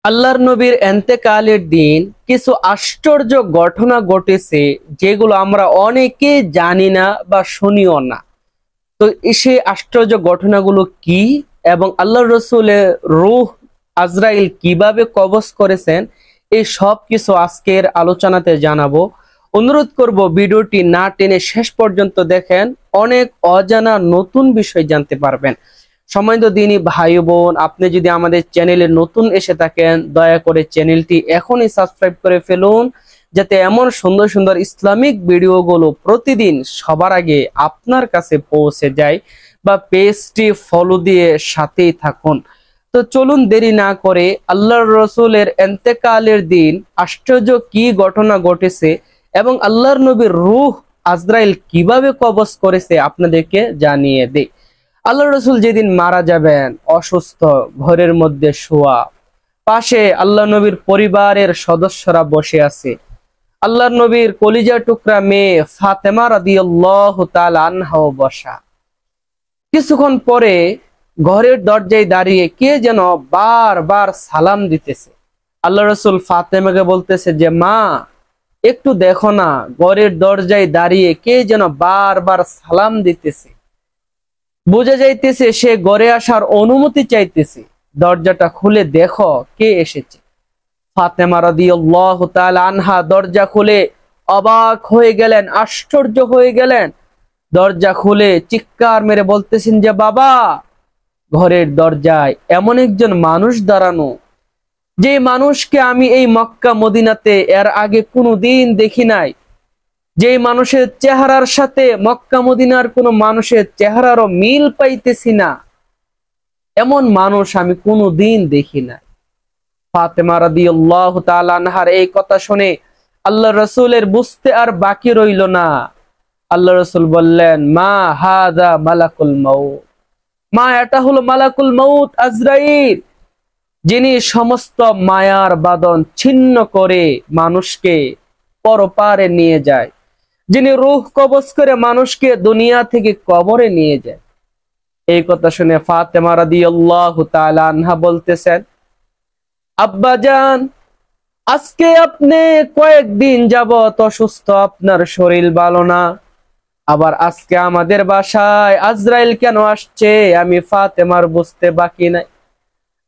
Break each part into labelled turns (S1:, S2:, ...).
S1: আল্লাহর নবীর এন্তেকালের দিন কিছু আশ্চর্য ঘটনা ঘটেছে, যেগুলো আমরা অনেকে জানি না বা শুনিও না। তো সেই আশ্চর্য ঘটনাগুলো কি এবং আল্লাহ রসুলের রূহ আজরাইল কিভাবে কবজ করেছেন, এই সব কিছু আজকের আলোচনাতে জানাবো। অনুরোধ করব ভিডিওটি না টেনে শেষ পর্যন্ত দেখেন, অনেক অজানা নতুন বিষয় জানতে পারবেন। সম্মানিত দিনী ভাই বোন, আপনি যদি আমাদের চ্যানেলে নতুন এসে থাকেন, দয়া করে চ্যানেলটি এখনই সাবস্ক্রাইব করে ফেলুন, যাতে এমন সুন্দর সুন্দর ইসলামিক ভিডিওগুলো প্রতিদিন সবার আগে আপনার কাছে পৌঁছে যায়। বা পেজটি ফলো দিয়ে সাথেই থাকুন। তো চলুন দেরি না করে আল্লাহর রসুলের এন্তেকালের দিন আশ্চর্য কি ঘটনা ঘটেছে এবং আল্লাহর নবীর রূহ আজরাইল কিভাবে কবজ করেছে আপনাদেরকে জানিয়ে দেই। আল্লাহ রসুল যেদিন মারা যাবেন, অসুস্থ, ঘরের মধ্যে শোয়া, পাশে আল্লাহ নবীর পরিবারের সদস্যরা বসে আছে। আল্লাহর নবীর কলিজা টুকরা মেয়ে ফাতেমা রাদিয়াল্লাহু তাআলা আনহাও বসা। কিছুক্ষণ পরে ঘরের দরজায় দাঁড়িয়ে কে যেন বারবার সালাম দিতেছে। আল্লাহ রসুল ফাতেমাকে বলতেছে যে, মা একটু দেখো না, ঘরের দরজায় দাঁড়িয়ে কে যেন বারবার সালাম দিতেছে। বোঝা যাইতেছে সে ঘরে আসার অনুমতি চাইতেছে। দরজাটা খুলে দেখো কে এসেছে। ফাতেমা রাদিয়াল্লাহু তাআলা আনহা দরজা খুলে অবাক হয়ে গেলেন, আশ্চর্য হয়ে গেলেন। দরজা খুলে চিৎকার মেরে বলতেছেন যে, বাবা, ঘরের দরজায় এমন একজন মানুষ দাঁড়ানো, যে মানুষকে আমি এই মক্কা মদিনাতে এর আগে কোনোদিন দেখি নাই, যে মানুষের চেহারার সাথে মক্কা মদিনার কোনো মানুষের চেহারারও মিল পাইতেছি না, এমন মানুষ আমি কোনোদিন দেখি না। ফাতেমা রাদিয়াল্লাহু তাআলা আনহার এই কথা শুনে আল্লাহ রসুলের বুঝতে আর বাকি রইল না। আল্লাহ রসুল বললেন, মা হাদা মালাকুল মাউত, মা এটা হলো মালাকুল মাউত আজরাইল, যিনি সমস্ত মায়ার বাঁধন ছিন্ন করে মানুষকে পরপারে নিয়ে যায়, যিনি রূহ কবজ করে মানুষকে দুনিয়া থেকে কবরে নিয়ে যায়। এই কথা শুনে ফাতেমা রাদিয়াল্লাহু তাআলা আনহা বলতেছেন, আব্বাজান, আজকে আপনি কয়েকদিন যাবত অসুস্থ, আপনার শরীর ভালো না, আবার আজকে আমাদের বাসায় আজরাইল কেন আসছে আমি ফাতেমার বুঝতে বাকি নাই।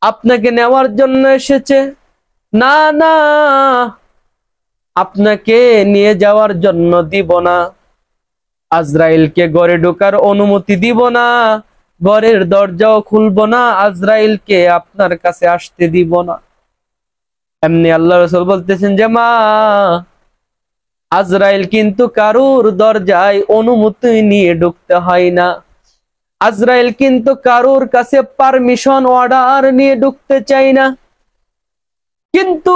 S1: আপনাকে নেওয়ার জন্য এসেছে? না না, আপনাকে নিয়ে যাওয়ার জন্য দিব না। আজরাইলকে ঘরে ঢোকার অনুমতি দিব না, ঘরের দরজাও খুলবো না, আজরাইলকে আপনার কাছে আসতে দিব না। এমনি আল্লাহ রাসূল বলতেছেন যে, মা, আজরাইল কিন্তু কারুর দরজায় অনুমতি নিয়ে ঢুকতে হয় না। আজরাইল কিন্তু কারুর কাছে পারমিশন অর্ডার নিয়ে ঢুকতে চাই না। কিন্তু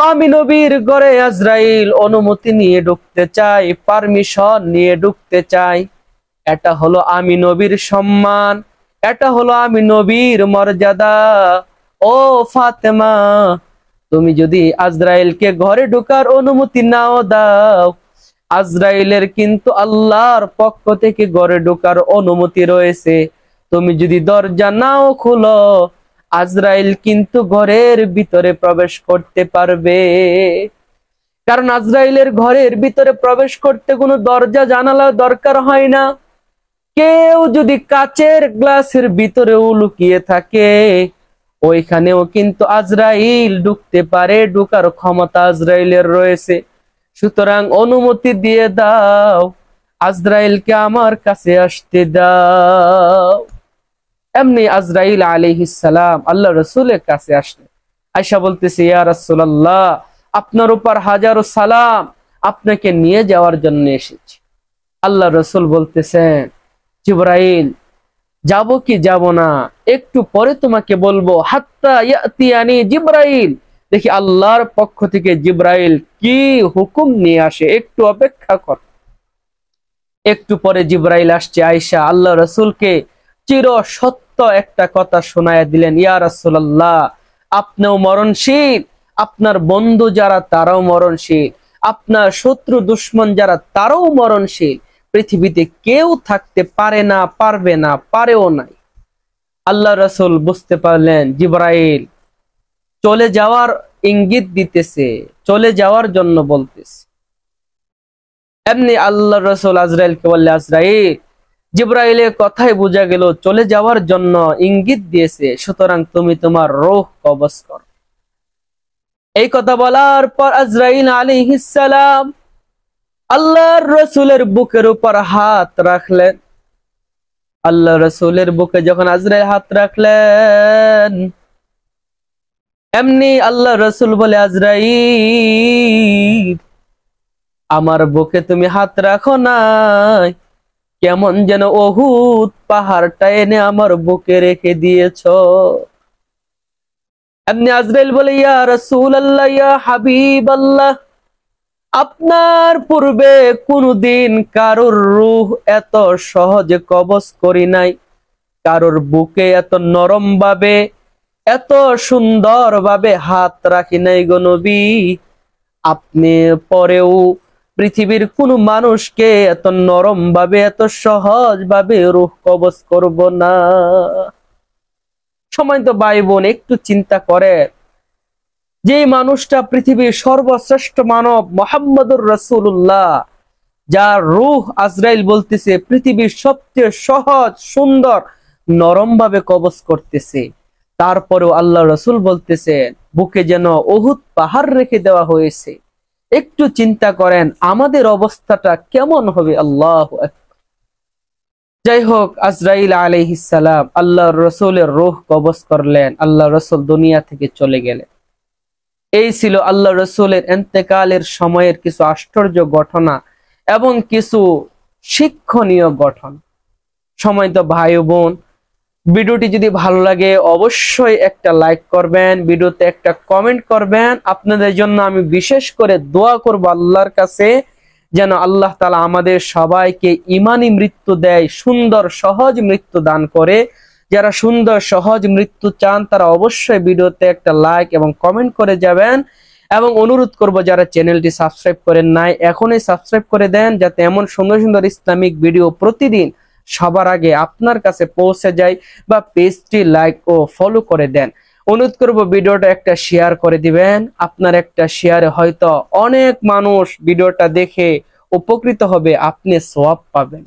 S1: আমি নবীর ঘরে আজরাইল অনুমতি নিয়ে ঢুকতে চাই, পারমিশন নিয়ে ঢুকতে চাই। এটা হলো আমি নবীর সম্মান, এটা হলো আমি নবীর মর্যাদা। ও ফাতেমা, তুমি যদি আজরাইলকে ঘরে ঢোকার অনুমতি নাও দাও, আজরাইলের কিন্তু আল্লাহর পক্ষ থেকে ঘরে ঢোকার অনুমতি রয়েছে। তুমি যদি দরজা নাও খুলো, আজরাইল কিন্তু ঘরের ভিতরে প্রবেশ করতে পারবে। কারণ আজরাইলের ঘরের ভিতরে প্রবেশ করতে কোনো দরজা জানালা দরকার হয় না। কেউ যদি কাচের গ্লাসের ভিতরেও লুকিয়ে থাকে, ওইখানেও কিন্তু আজরাইল ঢুকতে পারে, ঢুকার ক্ষমতা আজরাইলের রয়েছে। সুতরাং অনুমতি দিয়ে দাও, আজরাইলকে আমার কাছে আসতে দাও। এমনি আজরাইল আলাইহিস সালাম আল্লাহ রসুলের কাছে আসলেন। আয়েশা বলতেছে, ইয়া রাসূলুল্লাহ, আপনার উপর হাজারো সালাম, আপনাকে নিয়ে যাওয়ার জন্য এসেছি। আল্লাহ রসুল বলতেছেন, জিবরাইল, যাব কি যাব না একটু পরে তোমাকে বলবো। হাত্তা ইয়াতিয়ানি জিবরাইল, দেখি আল্লাহর পক্ষ থেকে জিবরাইল কি হুকুম নিয়ে আসে, একটু অপেক্ষা কর। একটু পরে জিবরাইল আসছে। আয়েশা আল্লাহ রসুলকে চির সত্য একটা কথা শোনায়া দিলেন, ইয়া রাসূলুল্লাহ, আপনিও মরণশীল, আপনার বন্ধু যারা তারাও মরণশীল, আপনার শত্রু দুশ্মন যারা তারাও মরণশীল। পৃথিবীতে কেউ থাকতে পারে না, পারবে না, পারেও নাই। আল্লাহ রাসূল বুঝতে পারলেন জিবরাইল চলে যাওয়ার ইঙ্গিত দিতেছে, চলে যাওয়ার জন্য বলতেছে। এমনি আল্লাহ রাসূল আজরাইলকে বললে, আজরাইল, জিবরাইলের কথাই বোঝা গেল চলে যাওয়ার জন্য ইঙ্গিত দিয়েছে, সুতরাং তুমি তোমার রূহ কবজ করো। এই কথা বলার পর আজরাইল আলাইহিস সালাম আল্লাহর রাসূলের বুকের উপর হাত রাখলেন। আল্লাহ রাসূলের বুকে যখন আজরাইল হাত রাখলেন, এমনি আল্লাহ রাসূল বলে, আজরাইল, আমার বুকে তুমি হাত রাখো নাই, কেমন যেন উহুদ পাহাড়টা এনে আমার বুকে রেখে দিয়েছো। এমনি আজরাইল বলে, ইয়া রাসূলুল্লাহ, ইয়া হাবিবাল্লাহ, আপনার পূর্বে কোনদিন কারোর রূহ এত সহজে কবজ করি নাই, কারোর বুকে এত নরম ভাবে, এত সুন্দর ভাবে হাত রাখি নাই গো নবী। আপনি পরেও পৃথিবীর কোন মানুষকে এত নরম ভাবে, এত সহজ ভাবে রূহ কবজ করব না। সময় তো ভাই বোন, একটু চিন্তা করে, যে মানুষটা পৃথিবীর সর্বশ্রেষ্ঠ মানব মুহাম্মদুর রাসূলুল্লাহ, যার রূহ আজরাইল বলতেছে পৃথিবীর সবচেয়ে সহজ, সুন্দর, নরম ভাবে কবজ করতেছে, তারপরেও আল্লাহ রাসূল বলতেছেন বুকে যেন উহুদ পাহাড় রেখে দেওয়া হয়েছে। একটু চিন্তা করেন আমাদের অবস্থাটা কেমন হবে। আল্লাহু আকবার। যাই হোক, আজরাইল আলাইহিস সালাম আল্লাহর রাসূলের রূহ কবজ করলেন, আল্লাহ রাসূল দুনিয়া থেকে চলে গেলেন। এই ছিল আল্লাহ রাসূলের ইন্তেকালের সময়ের কিছু আশ্চর্য ঘটনা এবং কিছু শিক্ষণীয় ঘটনা। সময় তো ভাই বোন, ভিডিওটি যদি ভালো লাগে অবশ্যই একটা লাইক করবেন, ভিডিওতে একটা কমেন্ট করবেন। আপনাদের জন্য আমি বিশেষ করে দোয়া করব আল্লাহর কাছে, যেন আল্লাহ তাআলা আমাদের সবাইকে ঈমানি মৃত্যু দেয়, সুন্দর সহজ মৃত্যু দান করে। যারা সুন্দর সহজ মৃত্যু চান তারা অবশ্যই ভিডিওতে একটা লাইক এবং কমেন্ট করে যাবেন। এবং অনুরোধ করব যারা চ্যানেলটি সাবস্ক্রাইব করেন নাই, এখনই সাবস্ক্রাইব করে দেন, যাতে এমন সুন্দর সুন্দর ইসলামিক ভিডিও প্রতিদিন সবার আগে আপনার কাছে পৌঁছে যায়। বা পেজটি লাইক ও ফলো করে দেন। অনুরোধ করব ভিডিওটা একটা শেয়ার করে দিবেন। আপনার একটা শেয়ারে হয়তো অনেক মানুষ ভিডিওটা দেখে উপকৃত হবে, আপনি সওয়াব পাবেন।